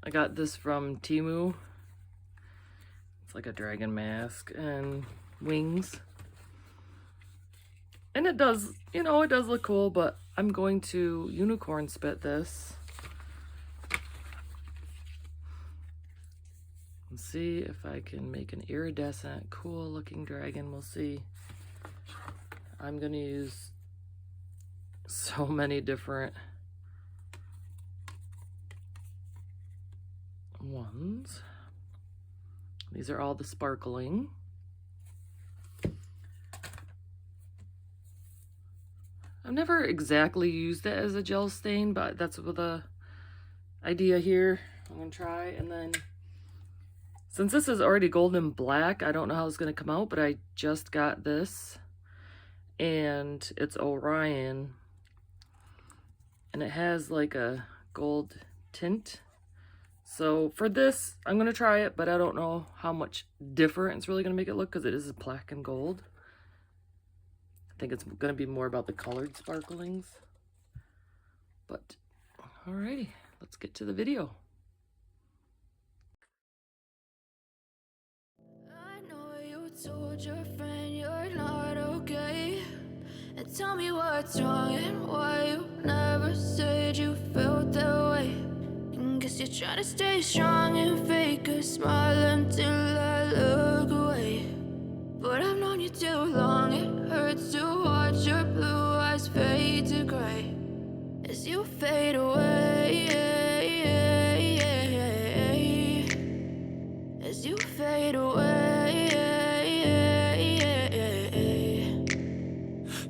I got this from Temu. It's like a dragon mask and wings. And it does, you know, it does look cool, but I'm going to unicorn spit this. And see if I can make an iridescent, cool looking dragon. We'll see. I'm going to use so many different ones. These are all the sparkling. I've never exactly used it as a gel stain, but that's the idea here. I'm going to try, and then since this is already golden black, I don't know how it's going to come out, but I just got this, and it's Orion, and it has like a gold tint. So for this, I'm going to try it, but I don't know how much different it's really going to make it look because it is black and gold. I think it's going to be more about the colored sparklings. But, alrighty, let's get to the video. I know you told your friend you're not okay, and tell me what's wrong and why you never said you felt that way. And guess you're trying to stay strong and fake a smile until I look away. But I've known you too long, it hurts to watch your blue eyes fade to gray as you fade away, as you fade away.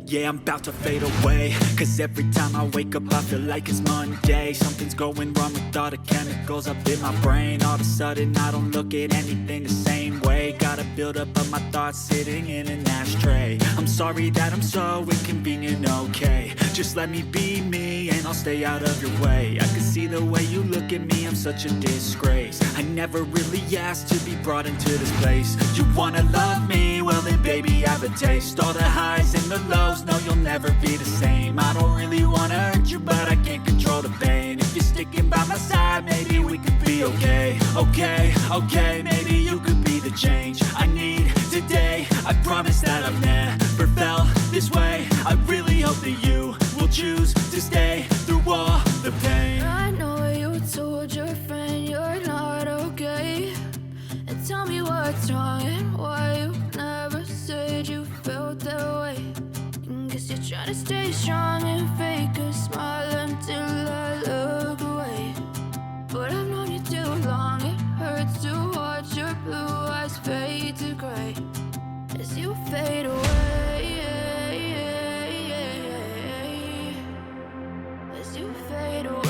Yeah, I'm about to fade away, cause every time I wake up I feel like it's Monday. Something's going wrong with all the chemicals up in my brain. All of a sudden I don't look at anything the same way. Got a buildup of my thoughts sitting in an ashtray. I'm sorry that I'm so inconvenient, okay. Just let me be me and I'll stay out of your way. I can see the way you look at me, I'm such a disgrace. I never really asked to be brought into this place. You wanna love me? Well then baby I have a taste. All the highs and the lows, no you'll never be the same. I don't really wanna hurt you but I can't control the pain. If you're sticking by my side maybe we could be okay. Okay, maybe you could be the change I need today. I promise that I've never felt this way. I really hope that you will choose to stay through all the pain. I know you told your friend you're not okay, and tell me what's wrong and why you never said you felt that way. And guess you're trying to stay strong and fake a smile until I look away. But I've known you too long, it hurts to watch your blue eyes fade to gray as you fade away, as you fade away,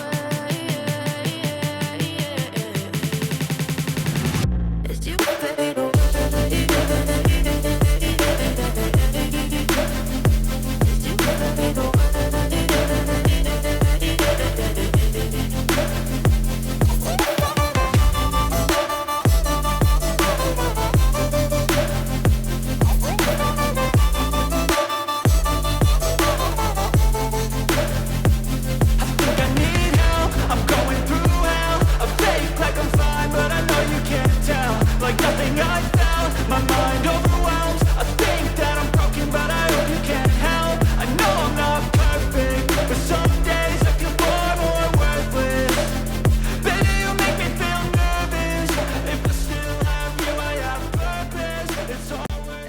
as you fade away.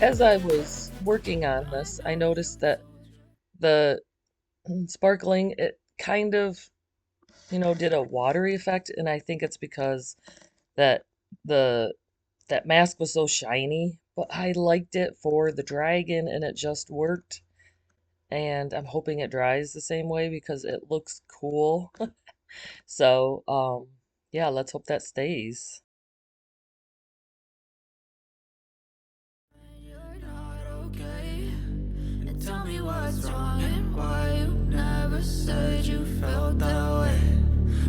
As I was working on this, I noticed that the sparkling, it kind of, you know, did a watery effect, and I think it's because that that mask was so shiny, but I liked it for the dragon and it just worked. And I'm hoping it dries the same way because it looks cool. So, yeah, let's hope that stays. You're not okay, and tell me what's wrong and why you never said you felt that way.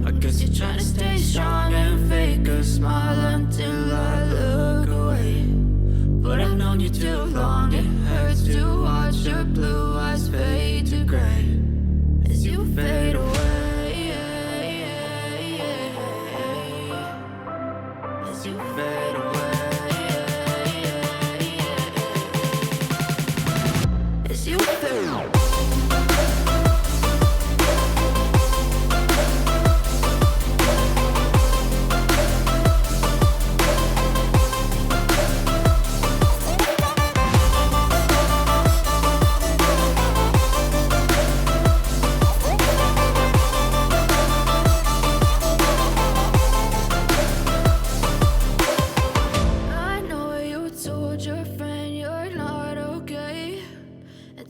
I guess you're trying to stay strong and fake a smile until I look away. But I've known you too long, it hurts to watch your blue eyes fade to gray as you fade away. to fade away. As you fade away.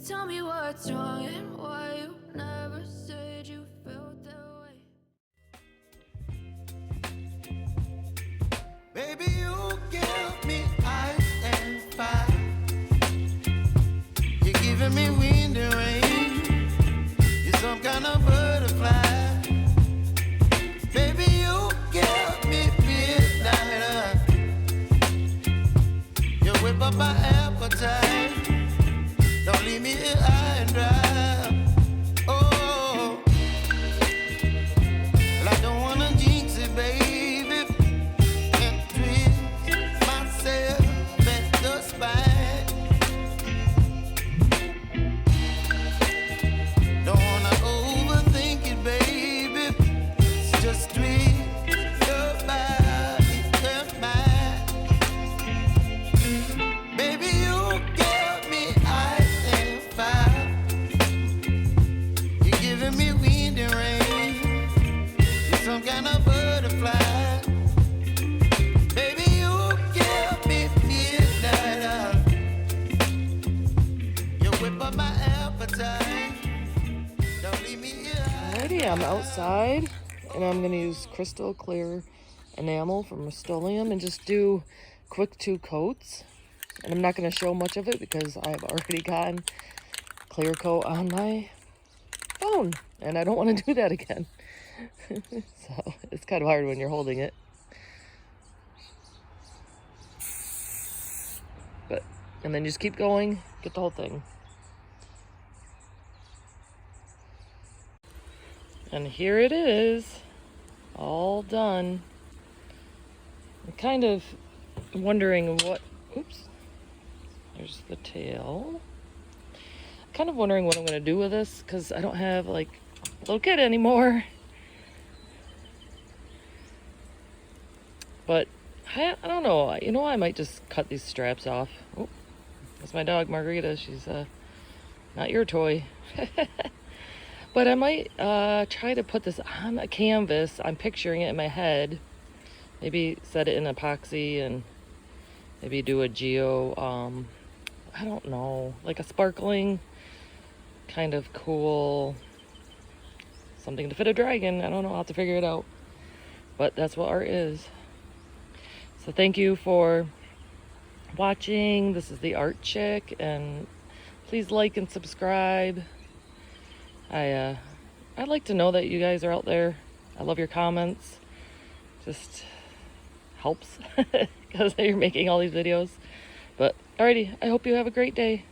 Tell me what's wrong and why you never said you felt that way. Baby, you give me ice and fire. You're giving me wind and rain. You're some kind of butterfly. Baby, you give me midnight. You whip up my appetite. Don't leave me here high and dry. Oh, well, I don't wanna jinx it, baby, and twist myself at the spine. Don't wanna overthink it, baby. It's just twist your body and mine. Baby, you give me ice and fire. You're giving me wind and rain. You're some kind of butterfly. Baby, you give me midnight. You whip up my appetite. Don't leave me here. Alrighty, I'm outside and I'm going to use crystal clear enamel from Rust-Oleum and just do quick 2 coats. And I'm not going to show much of it because I've already gotten clear coat on my phone and I don't want to do that again. So it's kind of hard when you're holding it. And then just keep going, get the whole thing. And here it is, all done. I'm kind of wondering what, oops, there's the tail. Kind of wondering what I'm going to do with this because I don't have like a little kid anymore. But I don't know, you know, I might just cut these straps off. Oh, that's my dog Margarita. She's not your toy. But I might try to put this on a canvas. I'm picturing it in my head. Maybe set it in epoxy and maybe do a geo, I don't know, like a sparkling kind of cool, something to fit a dragon. I don't know, I'll have to figure it out. But that's what art is. So thank you for watching. This is the Art Chick, and please like and subscribe. I'd like to know that you guys are out there. I love your comments. Just helps because you're making all these videos. But alrighty, I hope you have a great day.